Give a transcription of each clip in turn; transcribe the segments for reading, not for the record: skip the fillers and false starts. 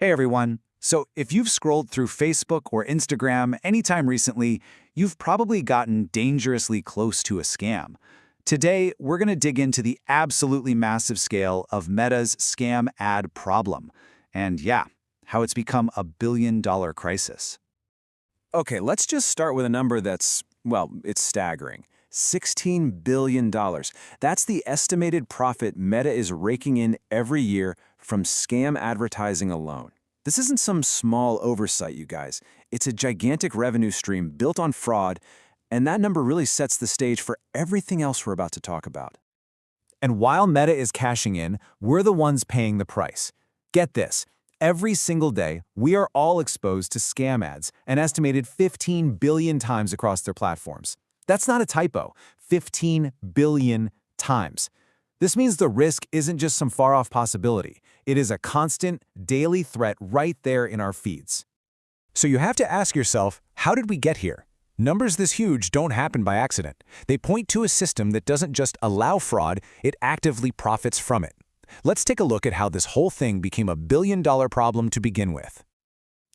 Hey everyone. So if you've scrolled through Facebook or Instagram anytime recently, you've probably gotten dangerously close to a scam. Today, we're going to dig into the absolutely massive scale of Meta's scam ad problem. And yeah, how it's become a billion-dollar crisis. Okay, let's just start with a number that's, well, it's staggering. $16 billion. That's the estimated profit Meta is raking in every year from scam advertising alone. This isn't some small oversight, you guys. It's a gigantic revenue stream built on fraud, and that number really sets the stage for everything else we're about to talk about. And while Meta is cashing in, we're the ones paying the price. Get this. Every single day, we are all exposed to scam ads, an estimated 15 billion times across their platforms. That's not a typo. 15 billion times. This means the risk isn't just some far-off possibility. It is a constant, daily threat right there in our feeds. So you have to ask yourself, how did we get here? Numbers this huge don't happen by accident. They point to a system that doesn't just allow fraud, it actively profits from it. Let's take a look at how this whole thing became a billion-dollar problem to begin with.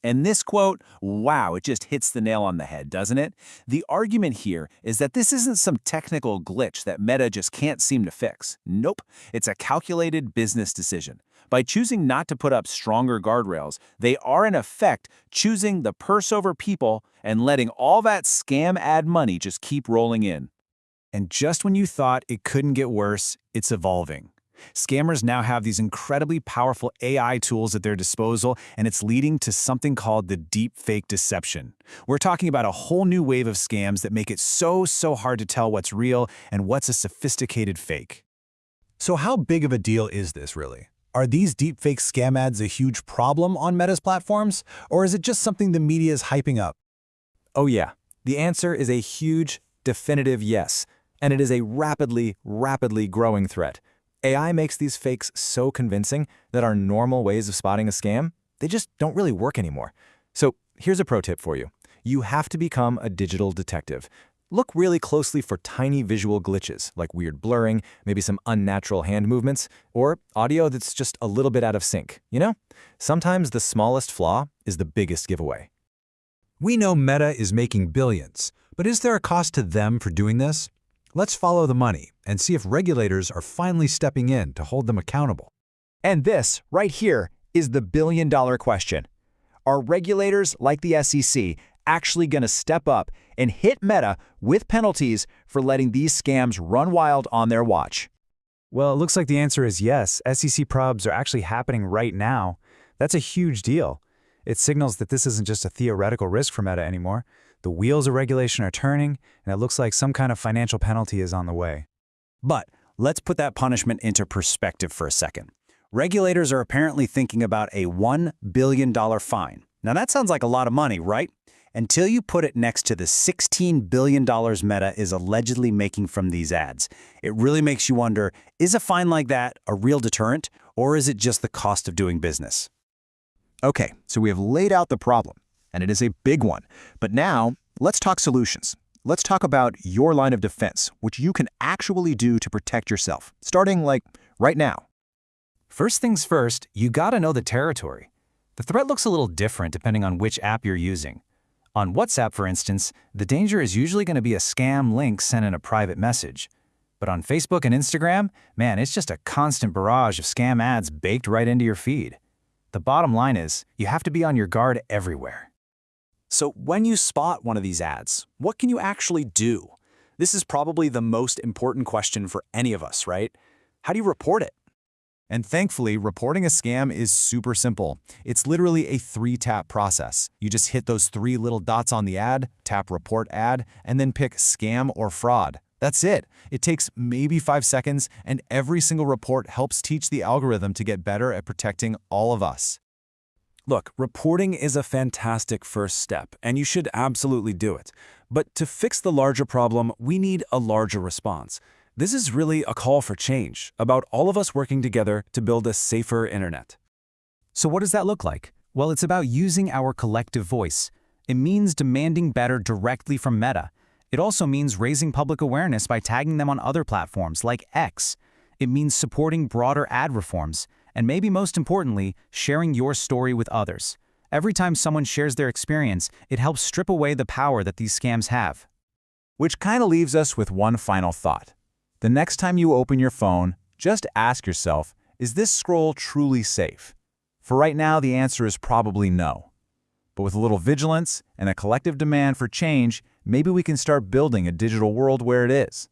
And this quote, wow, it just hits the nail on the head, doesn't it? The argument here is that this isn't some technical glitch that Meta just can't seem to fix. Nope, it's a calculated business decision. By choosing not to put up stronger guardrails, they are in effect choosing the purse over people and letting all that scam ad money just keep rolling in. And just when you thought it couldn't get worse, it's evolving. Scammers now have these incredibly powerful AI tools at their disposal, and it's leading to something called the deepfake deception. We're talking about a whole new wave of scams that make it so hard to tell what's real and what's a sophisticated fake. So how big of a deal is this really? Are these deepfake scam ads a huge problem on Meta's platforms, or is it just something the media is hyping up? Oh yeah, the answer is a huge, definitive yes, and it is a rapidly growing threat. AI makes these fakes so convincing that our normal ways of spotting a scam, they just don't really work anymore. So here's a pro tip for you. You have to become a digital detective. Look really closely for tiny visual glitches, like weird blurring, maybe some unnatural hand movements, or audio that's just a little bit out of sync, you know? Sometimes the smallest flaw is the biggest giveaway. We know Meta is making billions, but is there a cost to them for doing this? Let's follow the money and see if regulators are finally stepping in to hold them accountable. And this, right here, is the billion-dollar question. Are regulators like the SEC actually going to step up and hit Meta with penalties for letting these scams run wild on their watch? Well, it looks like the answer is yes. SEC probes are actually happening right now. That's a huge deal. It signals that this isn't just a theoretical risk for Meta anymore. The wheels of regulation are turning, and it looks like some kind of financial penalty is on the way. But let's put that punishment into perspective for a second. Regulators are apparently thinking about a $1 billion fine. Now that sounds like a lot of money, right? Until you put it next to the $16 billion Meta is allegedly making from these ads. It really makes you wonder, is a fine like that a real deterrent, or is it just the cost of doing business? Okay, so we have laid out the problem, and it is a big one. But now, let's talk solutions. Let's talk about your line of defense, which you can actually do to protect yourself, starting like right now. First things first, you gotta know the territory. The threat looks a little different depending on which app you're using. On WhatsApp, for instance, the danger is usually going to be a scam link sent in a private message. But on Facebook and Instagram, man, it's just a constant barrage of scam ads baked right into your feed. The bottom line is, you have to be on your guard everywhere. So when you spot one of these ads, what can you actually do? This is probably the most important question for any of us, right? How do you report it? And thankfully, reporting a scam is super simple. It's literally a 3-tap process. You just hit those 3 little dots on the ad, tap Report Ad, and then pick Scam or Fraud. That's it. It takes maybe 5 seconds, and every single report helps teach the algorithm to get better at protecting all of us. Look, reporting is a fantastic first step, and you should absolutely do it. But to fix the larger problem, we need a larger response. This is really a call for change, about all of us working together to build a safer internet. So what does that look like? Well, it's about using our collective voice. It means demanding better directly from Meta. It also means raising public awareness by tagging them on other platforms like X. It means supporting broader ad reforms. And maybe most importantly, sharing your story with others. Every time someone shares their experience, it helps strip away the power that these scams have. Which kind of leaves us with one final thought. The next time you open your phone, just ask yourself, is this scroll truly safe? For right now, the answer is probably no. But with a little vigilance and a collective demand for change, maybe we can start building a digital world where it is.